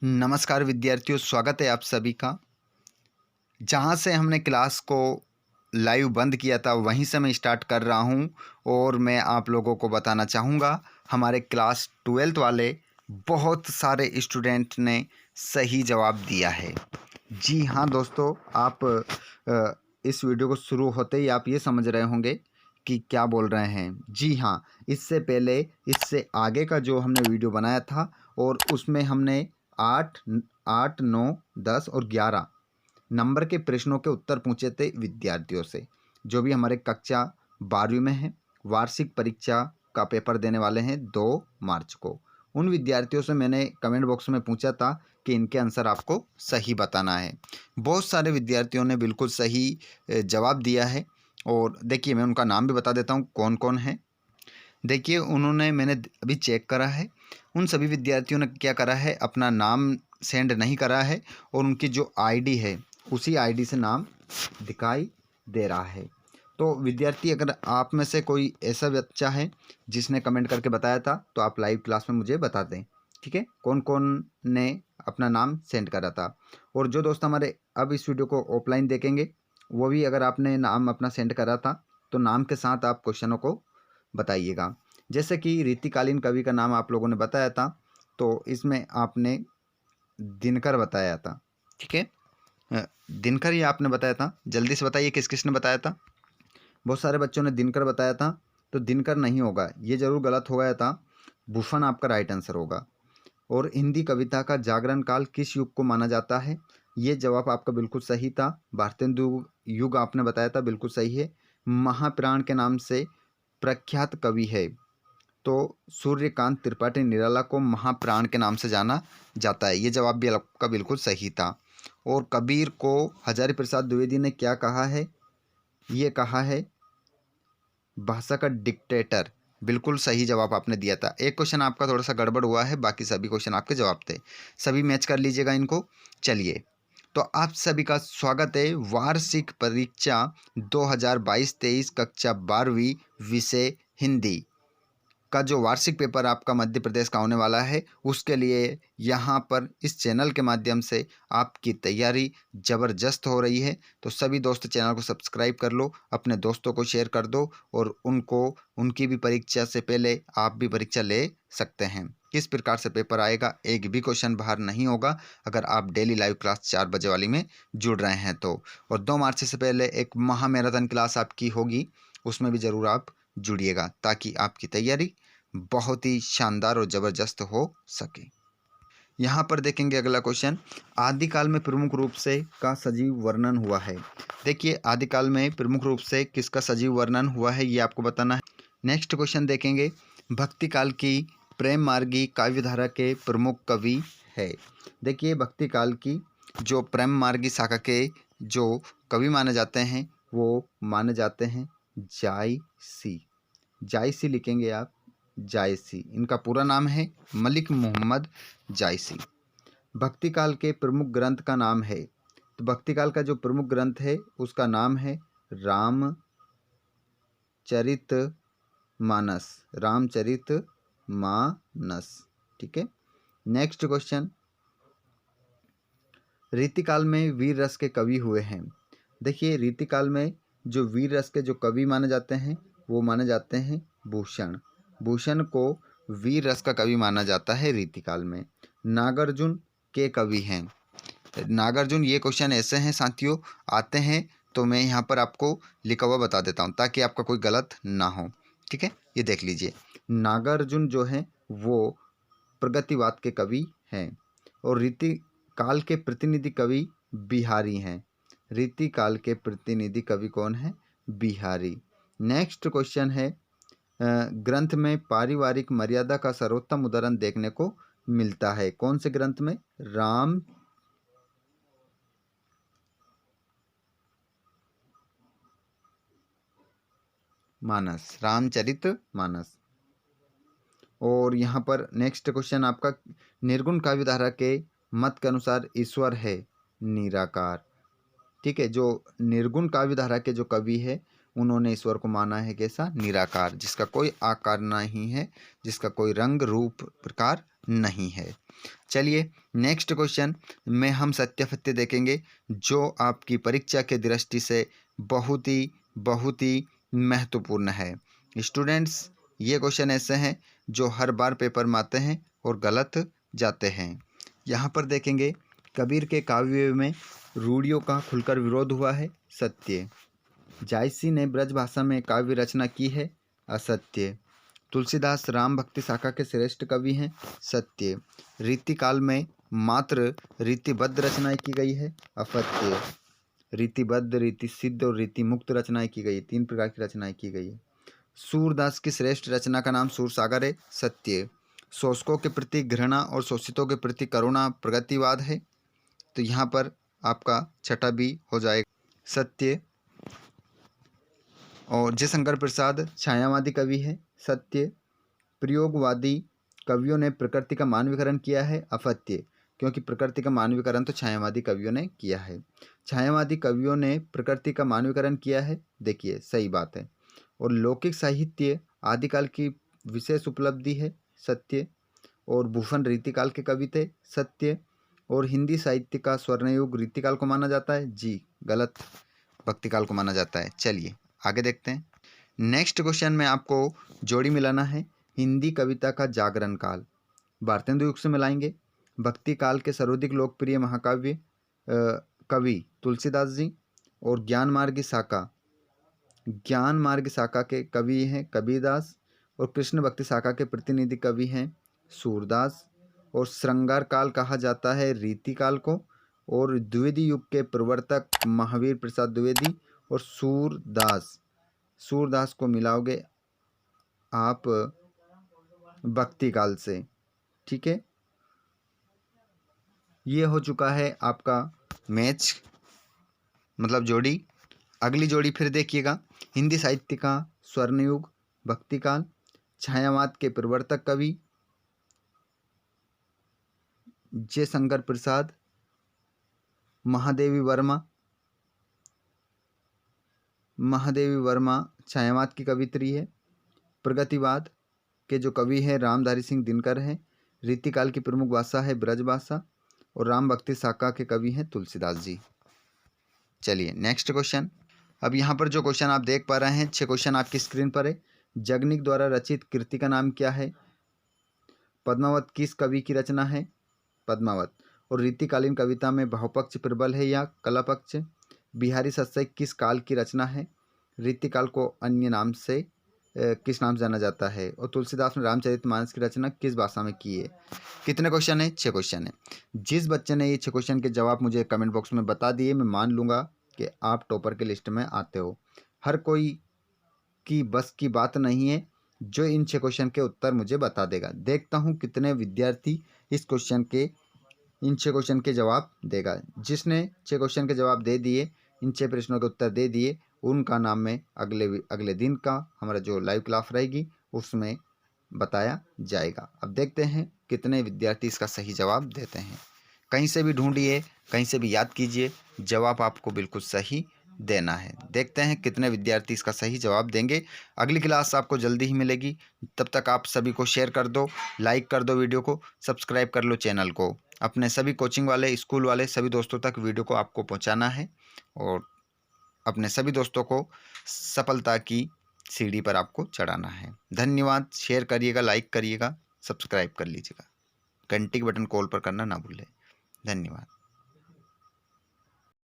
नमस्कार विद्यार्थियों, स्वागत है आप सभी का। जहाँ से हमने क्लास को लाइव बंद किया था वहीं से मैं स्टार्ट कर रहा हूँ और मैं आप लोगों को बताना चाहूँगा हमारे क्लास 12th वाले बहुत सारे स्टूडेंट ने सही जवाब दिया है। जी हाँ दोस्तों, आप इस वीडियो को शुरू होते ही आप ये समझ रहे होंगे कि क्या बोल रहे हैं। जी हाँ, इससे पहले इससे आगे का जो हमने वीडियो बनाया था और उसमें हमने 8, 8, 9, 10 और 11 नंबर के प्रश्नों के उत्तर पूछे थे विद्यार्थियों से, जो भी हमारे कक्षा 12वीं में हैं। वार्षिक परीक्षा का पेपर देने वाले हैं 2 मार्च को। उन विद्यार्थियों से मैंने कमेंट बॉक्स में पूछा था कि इनके आंसर आपको सही बताना है। बहुत सारे विद्यार्थियों ने बिल्कुल सही जवाब दिया है और देखिए मैं उनका नाम भी बता देता हूँ कौन कौन है। देखिए उन्होंने, मैंने अभी चेक करा है, उन सभी विद्यार्थियों ने क्या करा है, अपना नाम सेंड नहीं करा है और उनकी जो आईडी है उसी आईडी से नाम दिखाई दे रहा है। तो विद्यार्थी, अगर आप में से कोई ऐसा बच्चा है जिसने कमेंट करके बताया था तो आप लाइव क्लास में मुझे बता दें, ठीक है, कौन कौन ने अपना नाम सेंड करा था। और जो दोस्त हमारे अब इस वीडियो को ऑफलाइन देखेंगे वो भी, अगर आपने नाम अपना सेंड करा था तो नाम के साथ आप क्वेश्चनों को बताइएगा। जैसे कि रीतिकालीन कवि का नाम आप लोगों ने बताया था, तो इसमें आपने दिनकर बताया था, ठीक है। दिनकर ही आपने बताया था। जल्दी से बताइए किस किसने बताया था। बहुत सारे बच्चों ने दिनकर बताया था, तो दिनकर नहीं होगा, ये जरूर गलत हो गया था। भूषण आपका राइट आंसर होगा। और हिंदी कविता का जागरण काल किस युग को माना जाता है, ये जवाब आपका बिल्कुल सही था। भारतेंदु युग आपने बताया था, बिल्कुल सही है। महाप्राण के नाम से प्रख्यात कवि है, तो सूर्यकांत त्रिपाठी निराला को महाप्राण के नाम से जाना जाता है, ये जवाब भी आपका बिल्कुल सही था। और कबीर को हजारी प्रसाद द्विवेदी ने क्या कहा है, ये कहा है भाषा का डिक्टेटर, बिल्कुल सही जवाब आपने दिया था। एक क्वेश्चन आपका थोड़ा सा गड़बड़ हुआ है, बाकी सभी क्वेश्चन आपके जवाब थे। सभी मैच कर लीजिएगा इनको। चलिए, तो आप सभी का स्वागत है वार्षिक परीक्षा 2022-23 कक्षा 12वीं विषय हिंदी का जो वार्षिक पेपर आपका मध्य प्रदेश का होने वाला है, उसके लिए यहाँ पर इस चैनल के माध्यम से आपकी तैयारी ज़बरदस्त हो रही है। तो सभी दोस्त चैनल को सब्सक्राइब कर लो, अपने दोस्तों को शेयर कर दो और उनको, उनकी भी परीक्षा से पहले आप भी परीक्षा ले सकते हैं। किस प्रकार से पेपर आएगा, एक भी क्वेश्चन बाहर नहीं होगा अगर आप डेली लाइव क्लास 4 बजे वाली में जुड़ रहे हैं तो। और 2 मार्च से पहले एक महा मैराथन क्लास आपकी होगी, उसमें भी ज़रूर आप जुड़िएगा ताकि आपकी तैयारी बहुत ही शानदार और ज़बरदस्त हो सके। यहाँ पर देखेंगे अगला क्वेश्चन, आदिकाल में प्रमुख रूप से का सजीव वर्णन हुआ है। देखिए आदिकाल में प्रमुख रूप से किसका सजीव वर्णन हुआ है, ये आपको बताना है। नेक्स्ट क्वेश्चन देखेंगे, भक्ति काल की प्रेम मार्गी काव्यधारा के प्रमुख कवि है। देखिए भक्ति काल की जो प्रेम मार्गी शाखा के जो कवि माने जाते हैं वो माने जाते हैं जायसी। जायसी लिखेंगे आप, जायसी, इनका पूरा नाम है मलिक मोहम्मद जायसी। भक्ति काल के प्रमुख ग्रंथ का नाम है, तो भक्ति काल का जो प्रमुख ग्रंथ है उसका नाम है रामचरित मानस, रामचरित मानस, ठीक है। नेक्स्ट क्वेश्चन, रीतिकाल में वीर रस के कवि हुए हैं। देखिए रीतिकाल में जो वीर रस के जो कवि माने जाते हैं वो माने जाते हैं भूषण। भूषण को वीर रस का कवि माना जाता है रीतिकाल में। नागार्जुन के कवि हैं। नागार्जुन, ये क्वेश्चन ऐसे हैं साथियों आते हैं, तो मैं यहाँ पर आपको लिखा हुआ बता देता हूँ ताकि आपका कोई गलत ना हो, ठीक है। ये देख लीजिए, नागार्जुन जो है वो प्रगतिवाद के कवि हैं और रीति काल के प्रतिनिधि कवि बिहारी हैं। रीति काल के प्रतिनिधि कवि कौन है, बिहारी। नेक्स्ट क्वेश्चन है, ग्रंथ में पारिवारिक मर्यादा का सर्वोत्तम उदाहरण देखने को मिलता है, कौन से ग्रंथ में, राम मानस, रामचरित मानस। और यहाँ पर नेक्स्ट क्वेश्चन आपका, निर्गुण काव्यधारा के मत के अनुसार ईश्वर है निराकार, ठीक है। जो निर्गुण काव्यधारा के जो कवि है उन्होंने ईश्वर को माना है कैसा, निराकार, जिसका कोई आकार नहीं है, जिसका कोई रंग रूप प्रकार नहीं है। चलिए नेक्स्ट क्वेश्चन में हम सत्यासत्य देखेंगे जो आपकी परीक्षा के दृष्टि से बहुत ही महत्वपूर्ण है। स्टूडेंट्स, ये क्वेश्चन ऐसे हैं जो हर बार पेपर में आते हैं और गलत जाते हैं। यहाँ पर देखेंगे, कबीर के काव्य में रूढ़ियों का खुलकर विरोध हुआ है, सत्य। जायसी ने ब्रज भाषा में काव्य रचना की है, असत्य। तुलसीदास राम भक्ति शाखा के श्रेष्ठ कवि हैं, सत्य। रीतिकाल में मात्र रीतिबद्ध रचनाएं की गई है, असत्य। रीतिबद्ध, रीति सिद्ध और रीति मुक्त रचनाएं की गई, 3 प्रकार की रचनाएं की गई है। सूरदास की श्रेष्ठ रचना का नाम सूरसागर है, सत्य। शोषकों के प्रति घृणा और शोषितों के प्रति करुणा प्रगतिवाद है, तो यहाँ पर आपका छठा भी हो जाएगा, सत्य। और जयशंकर प्रसाद छायावादी कवि है, सत्य। प्रयोगवादी कवियों ने प्रकृति का मानवीकरण किया है, असत्य, क्योंकि प्रकृति का मानवीकरण तो छायावादी कवियों ने किया है। छायावादी कवियों ने प्रकृति का मानवीकरण किया है, देखिए सही बात है। और लौकिक साहित्य आदिकाल की विशेष उपलब्धि है, सत्य। और भूषण रीतिकाल के कवि थे, सत्य। और हिंदी साहित्य का स्वर्णयुग रीतिकाल को माना जाता है, जी गलत, भक्तिकाल को माना जाता है। चलिए आगे देखते हैं। नेक्स्ट क्वेश्चन में आपको जोड़ी मिलाना है, हिंदी कविता का जागरण काल। भारतेंदु युग से मिलाएंगे। भक्ति काल के सर्वाधिक लोकप्रिय महाकाव्य कवि तुलसीदास जी। और ज्ञान मार्ग शाखा के कवि हैं कबीरदास। और कृष्ण भक्ति शाखा के प्रतिनिधि कवि हैं सूरदास। और श्रृंगार काल कहा जाता है रीतिकाल को। और द्विवेदी युग के प्रवर्तक महावीर प्रसाद द्विवेदी और सूरदास को मिलाओगे आप भक्ति काल से, ठीक है। ये हो चुका है आपका मैच, मतलब जोड़ी। अगली जोड़ी फिर देखिएगा, हिंदी साहित्य का स्वर्णयुग भक्तिकाल, छायावाद के प्रवर्तक कवि जयशंकर प्रसाद, महादेवी वर्मा छायावाद की कवित्री है। प्रगतिवाद के जो कवि हैं रामधारी सिंह दिनकर हैं। रीतिकाल की प्रमुख भाषा है ब्रजभाषा। और राम भक्ति शाखा के कवि हैं तुलसीदास जी। चलिए नेक्स्ट क्वेश्चन। अब यहाँ पर जो क्वेश्चन आप देख पा रहे हैं, 6 क्वेश्चन आपकी स्क्रीन पर है। जगनिक द्वारा रचित कृति का नाम क्या है? पद्मावत किस कवि की रचना है? पद्मावत। और रीतिकालीन कविता में भावपक्ष प्रबल है या कलापक्ष? बिहारी सत्सई किस काल की रचना है? रीतिकाल को अन्य नाम से किस नाम से जाना जाता है? और तुलसीदास ने रामचरितमानस की रचना किस भाषा में की है? कितने क्वेश्चन है? 6 क्वेश्चन है। जिस बच्चे ने ये 6 क्वेश्चन के जवाब मुझे कमेंट बॉक्स में बता दिए, मैं मान लूँगा कि आप टॉपर के लिस्ट में आते हो। हर कोई की बस की बात नहीं है जो इन 6 क्वेश्चन के उत्तर मुझे बता देगा। देखता हूँ कितने विद्यार्थी इन 6 क्वेश्चन के जवाब देगा। जिसने 6 क्वेश्चन के जवाब दे दिए, इन 6 प्रश्नों के उत्तर दे दिए, उनका नाम में अगले दिन का हमारा जो लाइव क्लास रहेगी उसमें बताया जाएगा। अब देखते हैं कितने विद्यार्थी इसका सही जवाब देते हैं। कहीं से भी ढूंढिए, कहीं से भी याद कीजिए, जवाब आपको बिल्कुल सही देना है। देखते हैं कितने विद्यार्थी इसका सही जवाब देंगे। अगली क्लास आपको जल्दी ही मिलेगी। तब तक आप सभी को शेयर कर दो, लाइक कर दो वीडियो को, सब्सक्राइब कर लो चैनल को। अपने सभी कोचिंग वाले, स्कूल वाले सभी दोस्तों तक वीडियो को आपको पहुंचाना है और अपने सभी दोस्तों को सफलता की सीढ़ी पर आपको चढ़ाना है। धन्यवाद। शेयर करिएगा, लाइक करिएगा, सब्सक्राइब कर लीजिएगा। घंटी के बटन कॉल पर करना ना भूलें। धन्यवाद।